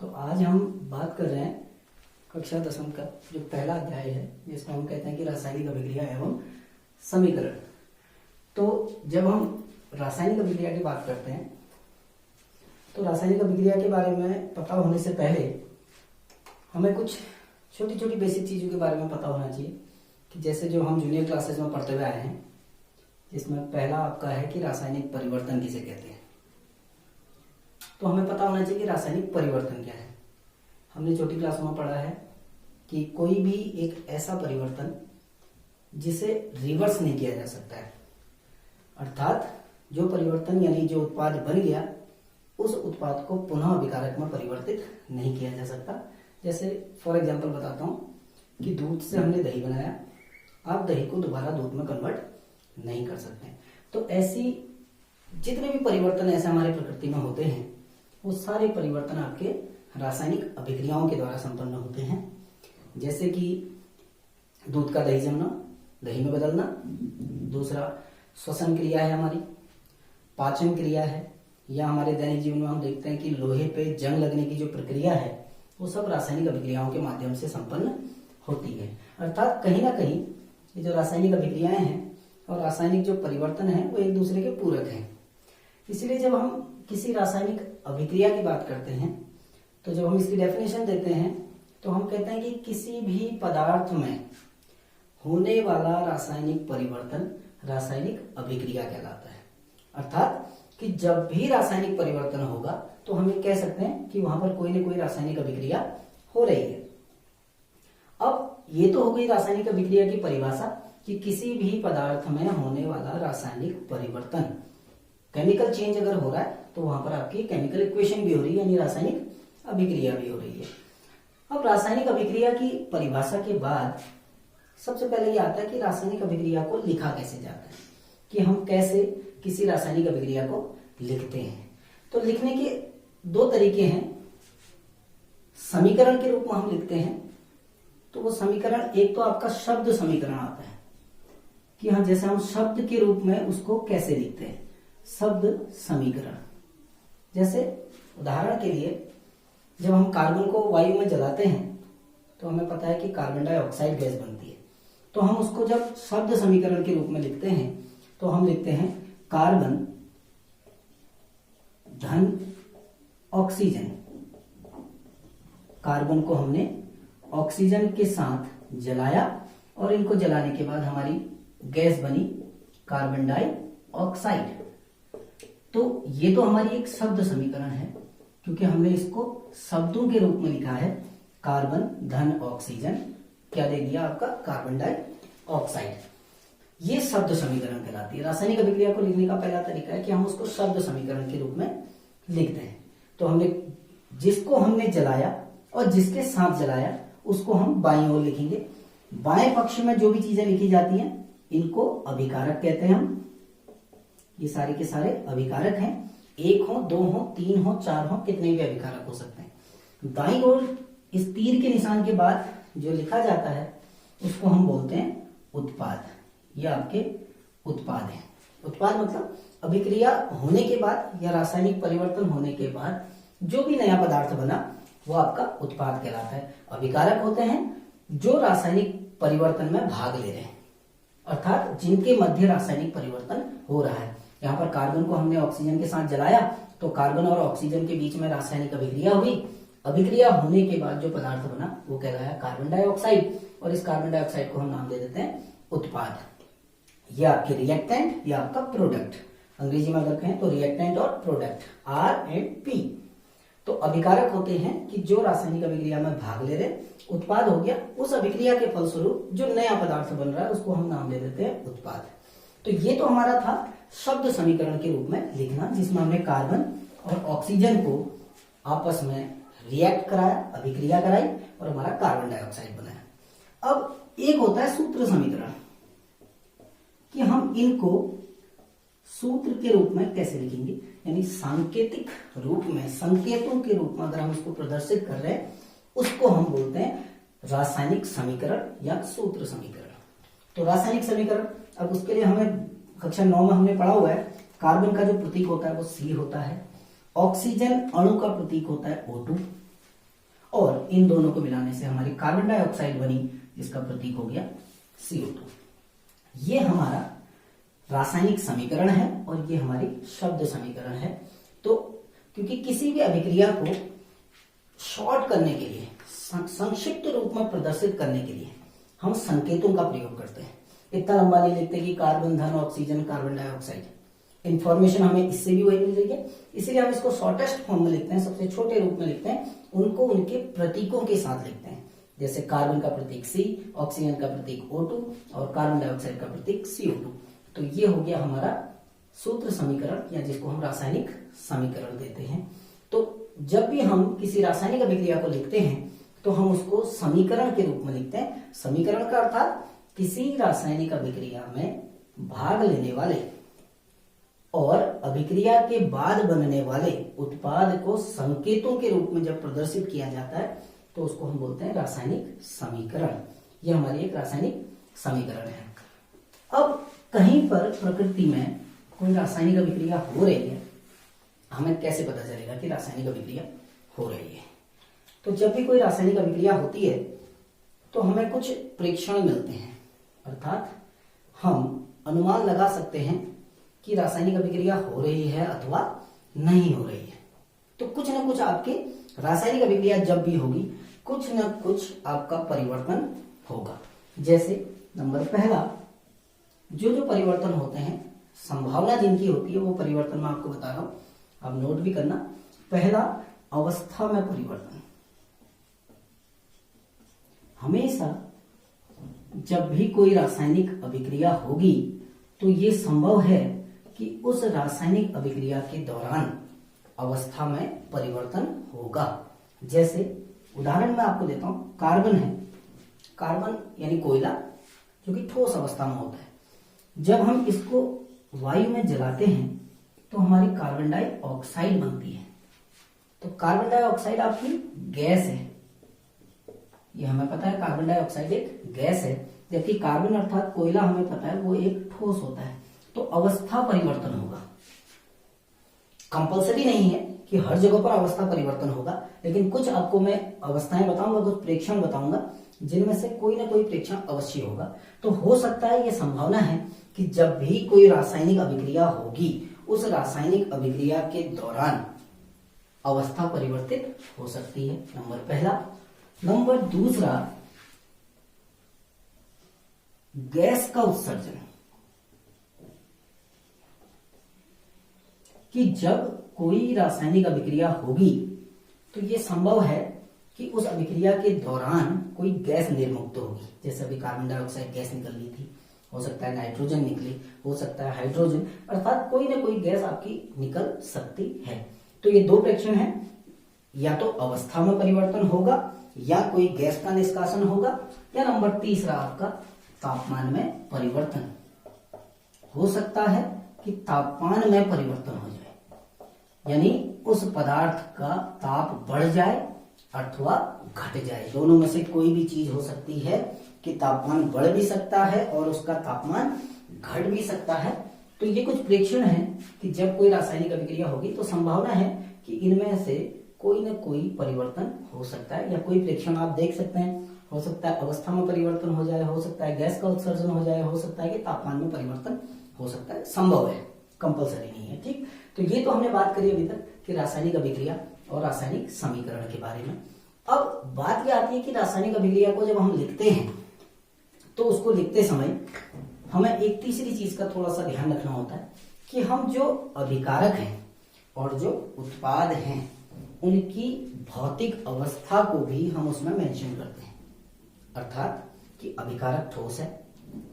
तो आज हम बात कर रहे हैं कक्षा 10वीं का जो पहला अध्याय है, जिसमें हम कहते हैं कि रासायनिक अभिक्रिया एवं समीकरण। तो जब हम रासायनिक अभिक्रिया की बात करते हैं तो रासायनिक अभिक्रिया के बारे में पता होने से पहले हमें कुछ छोटी छोटी बेसिक चीजों के बारे में पता होना चाहिए कि जैसे जो हम जूनियर क्लासेस में पढ़ते हुए आए हैं, जिसमें पहला आपका है कि रासायनिक परिवर्तन किसे कहते हैं। तो हमें पता होना चाहिए कि रासायनिक परिवर्तन क्या है। हमने छोटी क्लास में पढ़ा है कि कोई भी एक ऐसा परिवर्तन जिसे रिवर्स नहीं किया जा सकता है, अर्थात जो परिवर्तन यानी जो उत्पाद बन गया उस उत्पाद को पुनः अभिकारक में परिवर्तित नहीं किया जा सकता। जैसे फॉर एग्जांपल बताता हूं कि दूध से हमने दही बनाया, आप दही को दोबारा दूध में कन्वर्ट नहीं कर सकते। तो ऐसी जितने भी परिवर्तन ऐसे हमारे प्रकृति में होते हैं, वो सारे परिवर्तन आपके रासायनिक अभिक्रियाओं के द्वारा संपन्न होते हैं। जैसे कि दूध का दही जमना, दही में बदलना। दूसरा श्वसन क्रिया है हमारी, पाचन क्रिया है, या हमारे दैनिक जीवन में हम देखते हैं कि लोहे पे जंग लगने की जो प्रक्रिया है वो सब रासायनिक अभिक्रियाओं के माध्यम से संपन्न होती है। अर्थात कहीं ना कहीं ये जो रासायनिक अभिक्रियाएं हैं और रासायनिक जो परिवर्तन है वो एक दूसरे के पूरक हैं। इसलिए जब हम किसी रासायनिक अभिक्रिया की बात करते हैं तो जब हम इसकी डेफिनेशन देते हैं तो हम कहते हैं कि किसी भी पदार्थ में होने वाला रासायनिक परिवर्तन रासायनिक अभिक्रिया कहलाता है। अर्थात कि जब भी रासायनिक परिवर्तन होगा तो हम ये कह सकते हैं कि वहां पर कोई न कोई रासायनिक अभिक्रिया हो रही है। अब ये तो हो गई रासायनिक अभिक्रिया की परिभाषा कि किसी भी पदार्थ में होने वाला रासायनिक परिवर्तन, केमिकल चेंज अगर हो रहा है तो वहां पर आपकी केमिकल इक्वेशन भी हो रही है, यानी रासायनिक अभिक्रिया भी हो रही है। अब रासायनिक अभिक्रिया की परिभाषा के बाद सबसे पहले ये आता है कि रासायनिक अभिक्रिया को लिखा कैसे जाता है, कि हम कैसे किसी रासायनिक अभिक्रिया को लिखते हैं। तो लिखने के दो तरीके हैं। समीकरण के रूप में हम लिखते हैं, तो वो समीकरण एक तो आपका शब्द समीकरण आता है कि हाँ, जैसे हम शब्द के रूप में उसको कैसे लिखते हैं, शब्द समीकरण। जैसे उदाहरण के लिए जब हम कार्बन को वायु में जलाते हैं तो हमें पता है कि कार्बन डाइऑक्साइड गैस बनती है। तो हम उसको जब शब्द समीकरण के रूप में लिखते हैं तो हम लिखते हैं कार्बन धन ऑक्सीजन। कार्बन को हमने ऑक्सीजन के साथ जलाया और इनको जलाने के बाद हमारी गैस बनी कार्बन डाइऑक्साइड। तो ये तो हमारी एक शब्द समीकरण है, क्योंकि हमने इसको शब्दों के रूप में लिखा है। कार्बन धन ऑक्सीजन क्या दे दिया आपका, कार्बन डाइऑक्साइड। ये शब्द समीकरण कहलाती है। रासायनिक अभिक्रिया को लिखने का पहला तरीका है कि हम उसको शब्द समीकरण के रूप में लिखते हैं। तो हमने जिसको हमने जलाया और जिसके साथ जलाया उसको हम बाईं ओर लिखेंगे। बाएं पक्ष में जो भी चीजें लिखी जाती हैं इनको अभिकारक कहते हैं हम। ये सारे के सारे अभिकारक हैं। एक हो, दो हो, तीन हो, चार हो, कितने भी अभिकारक हो सकते हैं। दाईं ओर इस तीर के निशान के बाद जो लिखा जाता है उसको हम बोलते हैं उत्पाद। ये आपके उत्पाद हैं। उत्पाद मतलब अभिक्रिया होने के बाद या रासायनिक परिवर्तन होने के बाद जो भी नया पदार्थ बना वो आपका उत्पाद कहलाता है। अभिकारक होते हैं जो रासायनिक परिवर्तन में भाग ले रहे हैं, अर्थात जिनके मध्य रासायनिक परिवर्तन हो रहा है। यहाँ पर कार्बन को हमने ऑक्सीजन के साथ जलाया तो कार्बन और ऑक्सीजन के बीच में रासायनिक अभिक्रिया हुई। अभिक्रिया होने के बाद जो पदार्थ बना वो कहलाया कार्बन डाइऑक्साइड, और इस कार्बन डाइऑक्साइड को हम नाम दे देते हैं उत्पाद। ये आपके रिएक्टेंट या आपका प्रोडक्ट, अंग्रेजी में अगर कहें तो रिएक्टेंट और प्रोडक्ट, आर एंड पी। तो अभिकारक होते हैं कि जो रासायनिक अभिक्रिया में भाग ले रहे। उत्पाद हो गया उस अभिक्रिया के फलस्वरूप जो नया पदार्थ बन रहा है, उसको हम नाम दे देते हैं उत्पाद। तो ये तो हमारा था शब्द समीकरण के रूप में लिखना, जिसमें हमने कार्बन और ऑक्सीजन को आपस में रिएक्ट कराया, अभिक्रिया कराई और हमारा कार्बन डाइऑक्साइड बनाया। अब एक होता है सूत्र समीकरण, कि हम इनको सूत्र के रूप में कैसे लिखेंगे, यानी सांकेतिक रूप में, संकेतों के रूप में अगर हम इसको प्रदर्शित कर रहे हैं उसको हम बोलते हैं रासायनिक समीकरण या सूत्र समीकरण। तो रासायनिक समीकरण, अब उसके लिए हमें कक्षा 9 में हमने पढ़ा हुआ है, कार्बन का जो प्रतीक होता है वो C होता है, ऑक्सीजन अणु का प्रतीक होता है O2, और इन दोनों को मिलाने से हमारी कार्बन डाइऑक्साइड बनी, जिसका प्रतीक हो गया CO2। ये हमारा रासायनिक समीकरण है और ये हमारी शब्द समीकरण है। तो क्योंकि किसी भी अभिक्रिया को शॉर्ट करने के लिए, संक्षिप्त रूप में प्रदर्शित करने के लिए हम संकेतों का प्रयोग करते हैं। इतना लंबा नहीं लिखते कि कार्बन धन ऑक्सीजन कार्बन डाइऑक्साइड, इंफॉर्मेशन हमें इससे भी वही मिल रही है, इसीलिए हम इसको शॉर्टेस्ट फॉर्म में लिखते हैं, सबसे छोटे रूप में लिखते हैं, उनको उनके प्रतीकों के साथ लिखते हैं। जैसे कार्बन का प्रतीक C, ऑक्सीजन का प्रतीक O2 और कार्बन डाइऑक्साइड का प्रतीक CO2। तो ये हो गया हमारा सूत्र समीकरण, या जिसको हम रासायनिक समीकरण देते हैं। तो जब भी हम किसी रासायनिक अभिक्रिया को लिखते हैं तो हम उसको समीकरण के रूप में लिखते हैं। समीकरण का अर्थात किसी रासायनिक अभिक्रिया में भाग लेने वाले और अभिक्रिया के बाद बनने वाले उत्पाद को संकेतों के रूप में जब प्रदर्शित किया जाता है तो उसको हम बोलते हैं रासायनिक समीकरण। यह हमारी एक रासायनिक समीकरण है। अब कहीं पर प्रकृति में कोई रासायनिक अभिक्रिया हो रही है, हमें कैसे पता चलेगा कि रासायनिक अभिक्रिया हो रही है? तो जब भी कोई रासायनिक अभिक्रिया होती है तो हमें कुछ प्रेक्षण मिलते हैं, अर्थात हम अनुमान लगा सकते हैं कि रासायनिक अभिक्रिया हो रही है अथवा नहीं हो रही है। तो कुछ ना कुछ आपके रासायनिक अभिक्रिया जब भी होगी, कुछ ना कुछ आपका परिवर्तन होगा। जैसे नंबर पहला, जो परिवर्तन होते हैं, संभावना जिनकी होती है, वो परिवर्तन मैं आपको बता रहा हूं, आप नोट भी करना। पहला, अवस्था में परिवर्तन। हमेशा जब भी कोई रासायनिक अभिक्रिया होगी तो ये संभव है कि उस रासायनिक अभिक्रिया के दौरान अवस्था में परिवर्तन होगा। जैसे उदाहरण मैं आपको देता हूं, कार्बन है, कार्बन यानी कोयला, जो कि ठोस अवस्था में होता है। जब हम इसको वायु में जलाते हैं तो हमारी कार्बन डाइऑक्साइड बनती है। तो कार्बन डाइऑक्साइड आपकी गैस है, ये हमें पता है, कार्बन डाइऑक्साइड एक गैस है, जबकि कार्बन अर्थात कोयला हमें पता है वो एक ठोस होता है। तो अवस्था परिवर्तन होगा। कंपलसरी नहीं है कि हर जगह पर अवस्था परिवर्तन होगा, लेकिन कुछ आपको मैं अवस्थाएं बताऊंगा, कुछ प्रेक्षण बताऊंगा, जिनमें से कोई ना कोई प्रेक्षण अवश्य होगा। तो हो सकता है, ये संभावना है कि जब भी कोई रासायनिक अभिक्रिया होगी, उस रासायनिक अभिक्रिया के दौरान अवस्था परिवर्तित हो सकती है। नंबर पहला। नंबर दूसरा, गैस का उत्सर्जन, कि जब कोई रासायनिक अभिक्रिया होगी तो यह संभव है कि उस अभिक्रिया के दौरान कोई गैस निर्मुक्त होगी। जैसे अभी कार्बन डाइऑक्साइड गैस निकल रही थी, हो सकता है नाइट्रोजन निकले, हो सकता है हाइड्रोजन, अर्थात कोई ना कोई गैस आपकी निकल सकती है। तो ये दो प्रेक्षण हैं, या तो अवस्था में परिवर्तन होगा या कोई गैस का निष्कासन होगा, या नंबर तीसरा आपका तापमान में परिवर्तन हो सकता है कि तापमान में परिवर्तन हो जाए, यानी उस पदार्थ का ताप बढ़ जाए अथवा घट जाए। दोनों में से कोई भी चीज हो सकती है कि तापमान बढ़ भी सकता है और उसका तापमान घट भी सकता है। तो ये कुछ प्रेक्षण है कि जब कोई रासायनिक अभिक्रिया होगी तो संभावना है कि इनमें से कोई न कोई परिवर्तन हो सकता है, या कोई प्रेक्षण आप देख सकते हैं। हो सकता है अवस्था में परिवर्तन हो जाए, हो सकता है गैस का उत्सर्जन हो जाए, हो सकता है कि तापमान में परिवर्तन हो सकता है। संभव है, कंपलसरी नहीं है। ठीक, तो ये तो हमने बात करी अभी तक कि रासायनिक अभिक्रिया और रासायनिक समीकरण के बारे में। अब बात यह आती है कि रासायनिक अभिक्रिया को जब हम लिखते हैं तो उसको लिखते समय हमें एक तीसरी चीज का थोड़ा सा ध्यान रखना होता है कि हम जो अभिकारक हैं और जो उत्पाद हैं उनकी भौतिक अवस्था को भी हम उसमें मेंशन करते हैं। अर्थात कि अभिकारक ठोस है,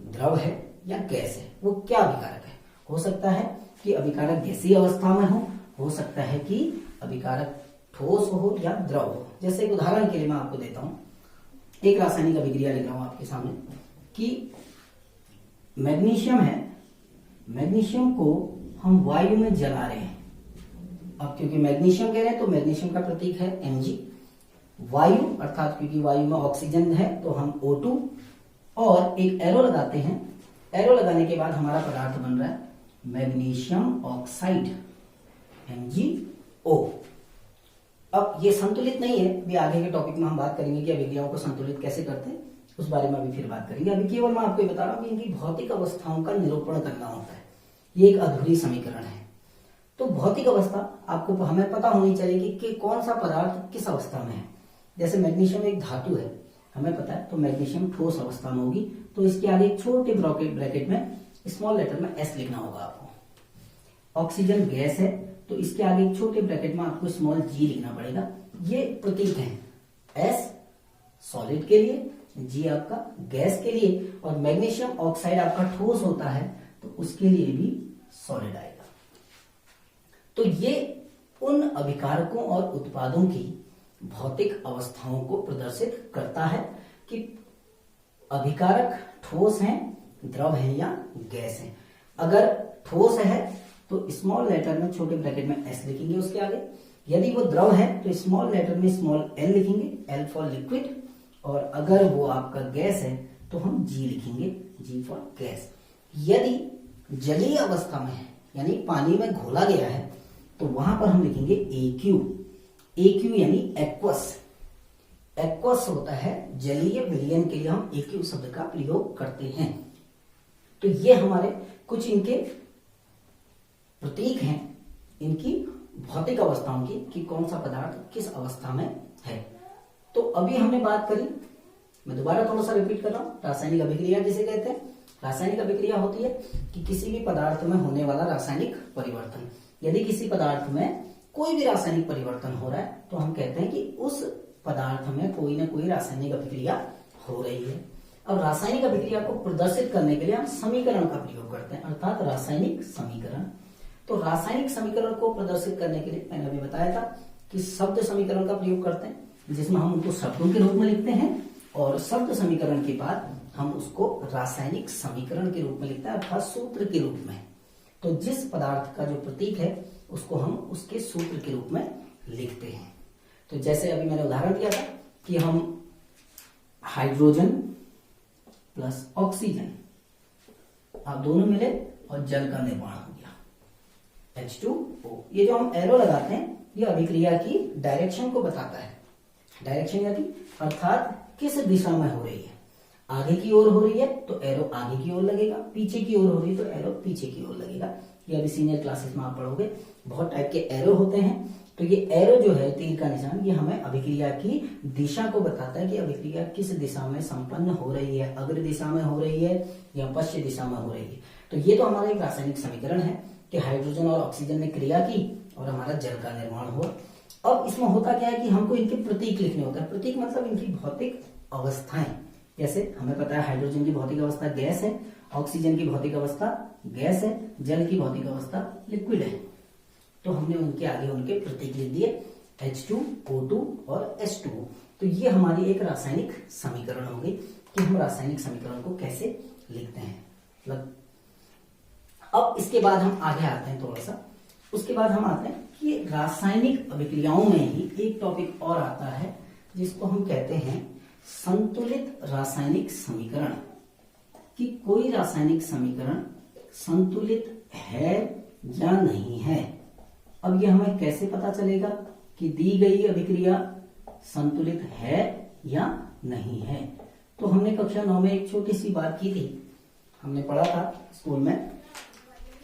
द्रव है या गैस है, वो क्या अभिकारक है। हो सकता है कि अभिकारक गैसीय अवस्था में हो सकता है कि अभिकारक ठोस हो या द्रव हो। जैसे एक उदाहरण के लिए मैं आपको देता हूं, एक रासायनिक अभिक्रिया लिख रहा हूं आपके सामने कि मैग्नीशियम है, मैग्नीशियम को हम वायु में जला रहे हैं। अब क्योंकि मैग्नीशियम कह रहे हैं तो मैग्नीशियम का प्रतीक है Mg। वायु अर्थात क्योंकि वायु में ऑक्सीजन है तो हम O2 और एक एरो लगाते हैं। एरो लगाने के बाद हमारा पदार्थ बन रहा है मैग्नीशियम ऑक्साइड MgO। अब ये संतुलित नहीं है, अभी आगे के टॉपिक में हम बात करेंगे कि अभिक्रियाओं को संतुलित कैसे करते हैं, उस बारे में अभी फिर बात करेंगे। अभी केवल मैं आपको बता रहा हूँ कि इनकी भौतिक अवस्थाओं का निरूपण करना होता है, ये एक अधूरी समीकरण है। तो भौतिक अवस्था आपको हमें पता होनी चाहिए कि कौन सा पदार्थ किस अवस्था में है। जैसे मैग्नीशियम एक धातु है, हमें पता है, तो मैग्नीशियम ठोस अवस्था में होगी, तो इसके आगे एक छोटे ब्रैकेट में स्मॉल लेटर में एस लिखना होगा आपको। ऑक्सीजन गैस है, तो इसके आगे एक छोटे ब्रैकेट में आपको स्मॉल जी लिखना पड़ेगा। ये प्रतीक हैं, एस सॉलिड के लिए, जी आपका गैस के लिए, और मैग्नीशियम ऑक्साइड आपका ठोस होता है तो उसके लिए भी सॉलिड आएगा। तो ये उन अभिकारकों और उत्पादों की भौतिक अवस्थाओं को प्रदर्शित करता है कि अभिकारक ठोस हैं, द्रव हैं या गैस हैं। अगर ठोस है तो स्मॉल लेटर में छोटे ब्रैकेट में एस लिखेंगे उसके आगे, यदि वो द्रव है तो स्मॉल लेटर में स्मॉल एल लिखेंगे, एल फॉर लिक्विड, और अगर वो आपका गैस है तो हम जी लिखेंगे, जी फॉर गैस। यदि जलीय अवस्था में है यानी पानी में घोला गया है तो वहां पर हम लिखेंगे AQ, AQ यानी एक्वस। एक्वस होता है जलीय विलयन के लिए हम AQ शब्द का प्रयोग करते हैं। तो ये हमारे कुछ इनके प्रतीक हैं इनकी भौतिक अवस्थाओं की, कि कौन सा पदार्थ किस अवस्था में है। तो अभी हमने बात करी, मैं दोबारा थोड़ा सा रिपीट कर रहा हूं, रासायनिक अभिक्रिया जिसे कहते हैं। रासायनिक अभिक्रिया होती है कि किसी भी पदार्थ में होने वाला रासायनिक परिवर्तन। यदि किसी पदार्थ में कोई भी रासायनिक परिवर्तन हो रहा है तो हम कहते हैं कि उस पदार्थ में कोई ना कोई रासायनिक अभिक्रिया हो रही है। अब रासायनिक अभिक्रिया को प्रदर्शित करने के लिए हम समीकरण का प्रयोग करते हैं, अर्थात रासायनिक समीकरण। तो रासायनिक समीकरण को प्रदर्शित करने के लिए मैंने अभी बताया था कि शब्द समीकरण का प्रयोग करते हैं, जिसमें हम उनको शब्दों के रूप में लिखते हैं, और शब्द समीकरण के बाद हम उसको रासायनिक समीकरण के रूप में लिखते हैं, अर्थात सूत्र के रूप में। तो जिस पदार्थ का जो प्रतीक है उसको हम उसके सूत्र के रूप में लिखते हैं। तो जैसे अभी मैंने उदाहरण दिया था कि हम हाइड्रोजन प्लस ऑक्सीजन आप दोनों मिले और जल का निर्माण हो गया, H2O। ये जो हम एरो लगाते हैं ये अभिक्रिया की डायरेक्शन को बताता है। डायरेक्शन यानी अर्थात किस दिशा में हो रही है। आगे की ओर हो रही है तो एरो आगे की ओर लगेगा, पीछे की ओर हो रही है तो एरो पीछे की ओर लगेगा। ये अभी सीनियर क्लासेस में आप पढ़ोगे, बहुत टाइप के एरो होते हैं। तो ये एरो जो है, तीर का निशान, ये हमें अभिक्रिया की दिशा को बताता है कि अभिक्रिया किस दिशा में संपन्न हो रही है, अग्र दिशा में हो रही है या पश्चिम दिशा में हो रही है। तो ये तो हमारा एक रासायनिक समीकरण है कि हाइड्रोजन और ऑक्सीजन ने क्रिया की और हमारा जल का निर्माण हुआ। अब इसमें होता क्या है कि हमको इनके प्रतीक लिखने होते हैं। प्रतीक मतलब इनकी भौतिक अवस्थाएं। जैसे हमें पता है हाइड्रोजन की भौतिक अवस्था गैस है, ऑक्सीजन की भौतिक अवस्था गैस है, जल की भौतिक अवस्था लिक्विड है। तो हमने उनके आगे उनके प्रतीक लिख दिए, H2O2 और H2O। तो ये हमारी एक रासायनिक समीकरण हो गई कि हम रासायनिक समीकरण को कैसे लिखते हैं। मतलब अब इसके बाद हम आगे आते हैं थोड़ा सा, उसके बाद हम आते हैं कि रासायनिक अभिक्रियाओं में ही एक टॉपिक और आता है जिसको हम कहते हैं संतुलित रासायनिक समीकरण। कि कोई रासायनिक समीकरण संतुलित है या नहीं है। अब यह हमें कैसे पता चलेगा कि दी गई अभिक्रिया संतुलित है या नहीं है। तो हमने कक्षा 9 में एक छोटी सी बात की थी, हमने पढ़ा था स्कूल में,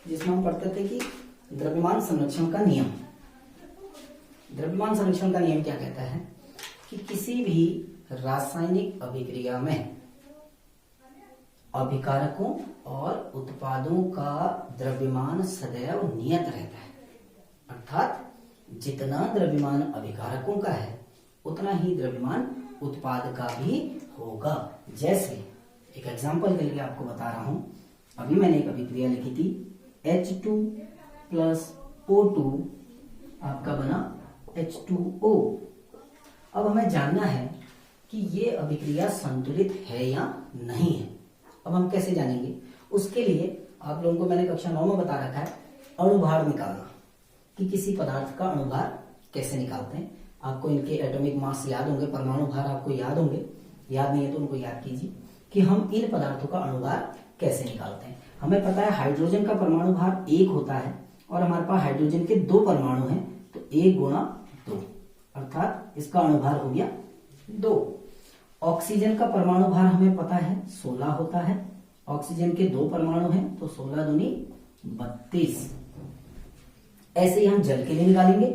जिसमें हम पढ़ते थे कि द्रव्यमान संरक्षण का नियम। द्रव्यमान संरक्षण का नियम क्या कहता है कि किसी भी रासायनिक अभिक्रिया में अभिकारकों और उत्पादों का द्रव्यमान सदैव नियत रहता है। अर्थात जितना द्रव्यमान अभिकारकों का है उतना ही द्रव्यमान उत्पाद का भी होगा। जैसे एक एग्जांपल के लिए आपको बता रहा हूं, अभी मैंने एक अभिक्रिया लिखी थी, H2 प्लस O2 आपका बना H2O। अब हमें जानना है कि ये अभिक्रिया संतुलित है या नहीं है। अब हम कैसे जानेंगे? उसके लिए आप लोगों को मैंने कक्षा 9 में बता रखा है अणुभार निकालना, कि किसी पदार्थ का अणुभार कैसे निकालते हैं। आपको इनके एटॉमिक मास याद होंगे, परमाणु भार आपको याद होंगे, याद नहीं है तो उनको याद कीजिए कि हम इन पदार्थों का अणुभार कैसे निकालते हैं। हमें पता है हाइड्रोजन का परमाणु भार 1 होता है और हमारे पास हाइड्रोजन के 2 परमाणु हैं, तो 1 गुणा 2 अर्थात इसका अणुभार हो गया 2। ऑक्सीजन का परमाणु भार हमें पता है 16 होता है। ऑक्सीजन के 2 परमाणु हैं तो 16 दूनी 32। ऐसे ही हम जल के लिए निकालेंगे।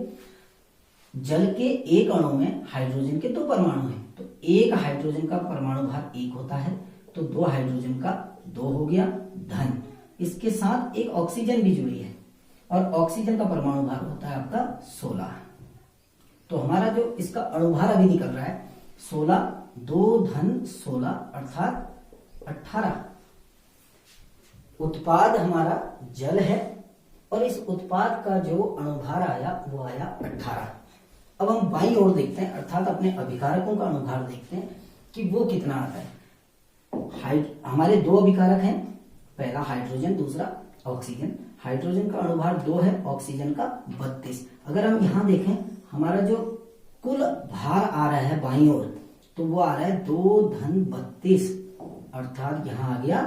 जल के एक अणु में हाइड्रोजन के 2 परमाणु हैं तो एक हाइड्रोजन का परमाणु भार 1 होता है तो 2 हाइड्रोजन का 2 हो गया धन। इसके साथ एक ऑक्सीजन भी जुड़ी है और ऑक्सीजन का परमाणु भार होता है आपका 16। तो हमारा जो इसका अणुभार अभी निकल रहा है 16, 2 धन 16 अर्थात 18। उत्पाद हमारा जल है और इस उत्पाद का जो अणुभार आया वो आया 18। अब हम बाईं ओर देखते हैं अर्थात अपने अभिकारकों का अणुभार देखते हैं कि वो कितना आता है। हमारे 2 अभिकारक हैं, पहला हाइड्रोजन दूसरा ऑक्सीजन। हाइड्रोजन का अणुभार 2 है, ऑक्सीजन का 32। अगर हम यहां देखें हमारा जो कुल भार आ रहा है बाईं ओर तो वो आ रहा है 2 धन 32 अर्थात यहां आ गया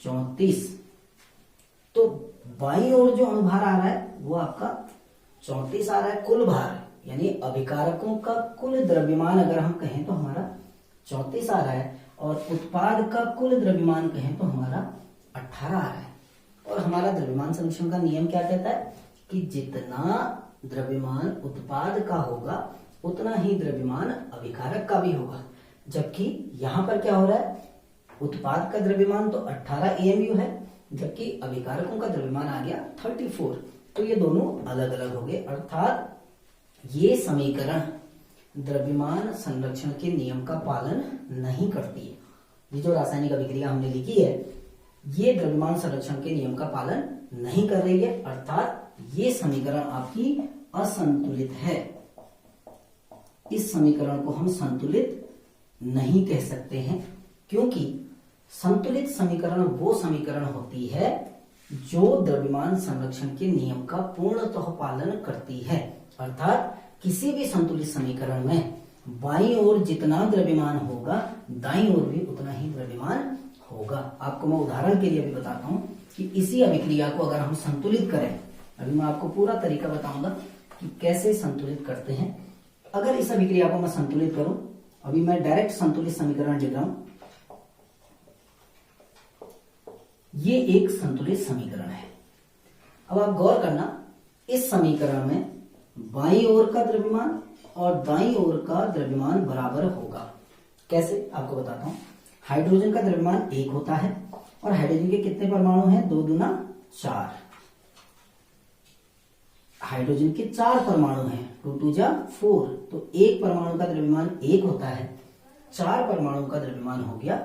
34। तो बाईं ओर जो अणुभार आ रहा है वो आपका 34 आ रहा है कुल भार, यानी अभिकारकों का कुल द्रव्यमान अगर हम कहें तो हमारा 34 आ रहा है और उत्पाद का कुल द्रव्यमान कहें तो हमारा 18 आ रहा है। और हमारा द्रव्यमान संरक्षण का नियम क्या कहता है कि जितना द्रव्यमान उत्पाद का होगा उतना ही द्रव्यमान अभिकारक का भी होगा। जबकि यहां पर क्या हो रहा है, उत्पाद का द्रव्यमान तो 18 AMU है जबकि अभिकारकों का द्रव्यमान आ गया 34। तो ये दोनों अलग अलग हो गए अर्थात ये समीकरण द्रव्यमान संरक्षण के नियम का पालन नहीं करती है। ये जो रासायनिक अभिक्रिया हमने लिखी है ये द्रव्यमान संरक्षण के नियम का पालन नहीं कर रही है अर्थात ये समीकरण आपकी असंतुलित है। इस समीकरण को हम संतुलित नहीं कह सकते हैं क्योंकि संतुलित समीकरण वो समीकरण होती है जो द्रव्यमान संरक्षण के नियम का पूर्णतः पालन करती है। अर्थात किसी भी संतुलित समीकरण में बाईं ओर जितना द्रव्यमान होगा दाईं ओर भी उतना ही द्रव्यमान होगा। आपको मैं उदाहरण के लिए भी बताता हूं कि इसी अभिक्रिया को अगर हम संतुलित करें, अभी मैं आपको पूरा तरीका बताऊंगा कि कैसे संतुलित करते हैं। अगर इस अभिक्रिया को मैं संतुलित करूं, अभी मैं डायरेक्ट संतुलित समीकरण लिख रहा हूं, ये एक संतुलित समीकरण है। अब आप गौर करना इस समीकरण में बाईं ओर का द्रव्यमान और दाईं ओर का द्रव्यमान बराबर होगा। कैसे आपको बताता हूं। हाइड्रोजन का द्रव्यमान 1 होता है और हाइड्रोजन के कितने परमाणु हैं 2 दूना 4। हाइड्रोजन के 4 परमाणु हैं 2 2 जा 4। तो एक परमाणु का द्रव्यमान 1 होता है, 4 परमाणु का द्रव्यमान हो गया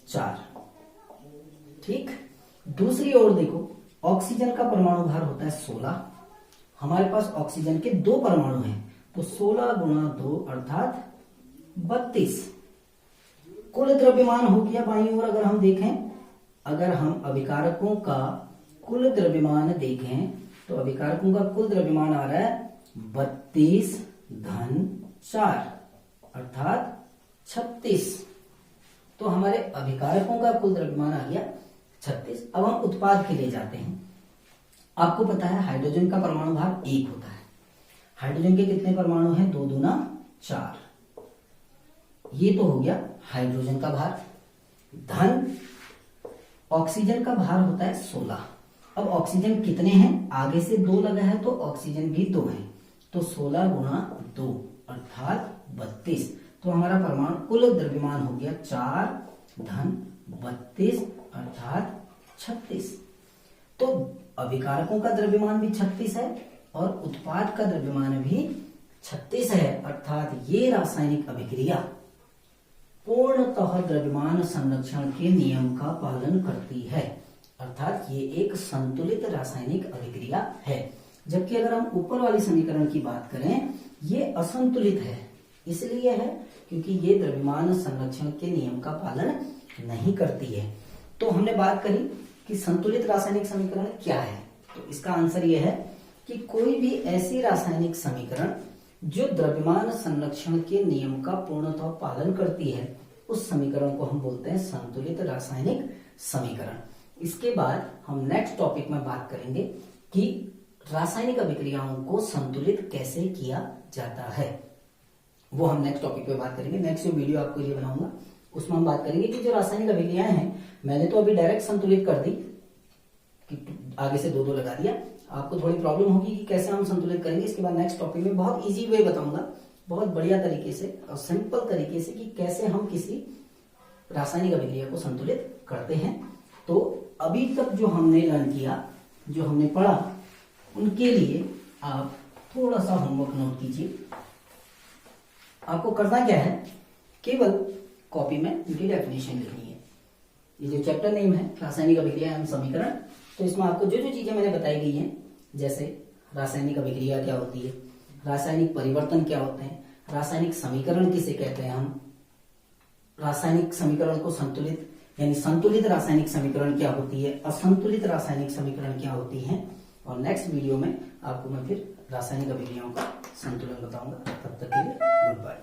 4। ठीक। दूसरी ओर देखो ऑक्सीजन का परमाणु भार होता है 16। हमारे पास ऑक्सीजन के 2 परमाणु हैं तो 16 गुणा 2 अर्थात 32। कुल द्रव्यमान हो गया बाईं ओर। अगर हम देखें, अगर हम अभिकारकों का कुल द्रव्यमान देखें तो अभिकारकों का कुल द्रव्यमान आ रहा है 32 धन 4 अर्थात 36। तो हमारे अभिकारकों का कुल द्रव्यमान आ गया 36। अब हम उत्पाद के लिए जाते हैं। आपको पता है हाइड्रोजन का परमाणु भार 1 होता है। हाइड्रोजन के कितने परमाणु हैं 2 दूना 4। ये तो हो गया हाइड्रोजन का भार। धन ऑक्सीजन का भार होता है 16। अब ऑक्सीजन कितने हैं, आगे से 2 लगा है तो ऑक्सीजन भी 2 है तो 16 गुणा 2 अर्थात 32। तो हमारा परमाणु कुल द्रव्यमान हो गया 4 धन 32 अर्थात 36। तो अभिकारकों का द्रव्यमान भी 36 है और उत्पाद का द्रव्यमान भी 36 है अर्थात ये रासायनिक अभिक्रिया पूर्णतः द्रव्यमान संरक्षण के नियम का पालन करती है अर्थात ये एक संतुलित रासायनिक अभिक्रिया है। जबकि अगर हम ऊपर वाली समीकरण की बात करें ये असंतुलित है। इसलिए है क्योंकि ये द्रव्यमान संरक्षण के नियम का पालन नहीं करती है। तो हमने बात करी कि संतुलित रासायनिक समीकरण क्या है, तो इसका आंसर यह है कि कोई भी ऐसी रासायनिक समीकरण जो द्रव्यमान संरक्षण के नियम का पूर्णतः पालन करती है उस समीकरण को हम बोलते हैं संतुलित रासायनिक समीकरण। इसके बाद हम नेक्स्ट टॉपिक में बात करेंगे कि रासायनिक अभिक्रियाओं को संतुलित कैसे किया जाता है। वो हम नेक्स्ट टॉपिक पे बात करेंगे। नेक्स्ट जो वीडियो आपको ये बनाऊंगा उसमें हम बात करेंगे कि जो रासायनिक अभिक्रियाएं हैं, मैंने तो अभी डायरेक्ट संतुलित कर दी कि आगे से दो लगा दिया। आपको थोड़ी प्रॉब्लम होगी कि कैसे हम संतुलित करेंगे। इसके बाद नेक्स्ट टॉपिक में बहुत इजी वे बताऊंगा, बहुत बढ़िया तरीके से और सिंपल तरीके से कि कैसे हम किसी रासायनिक अभिक्रिया को संतुलित करते हैं। तो अभी तक जो हमने लर्न किया, जो हमने पढ़ा, उनके लिए आप थोड़ा सा होमवर्क नोट कीजिए। आपको करना क्या है, केवल कॉपी में इनकी डेफिनेशन लिखनी है। ये जो चैप्टर नेम है रासायनिक अभिक्रिया एवं समीकरण, तो इसमें आपको जो जो चीजें मैंने बताई गई हैं, जैसे रासायनिक अभिक्रिया क्या होती है, रासायनिक परिवर्तन क्या होते हैं, रासायनिक समीकरण किसे कहते हैं हम, रासायनिक समीकरण को संतुलित यानी संतुलित रासायनिक समीकरण क्या होती है, असंतुलित रासायनिक समीकरण क्या होती है, और नेक्स्ट वीडियो में आपको मैं फिर रासायनिक अभिक्रियाओं का संतुलन बताऊंगा। तब तक के लिए गुड बाय।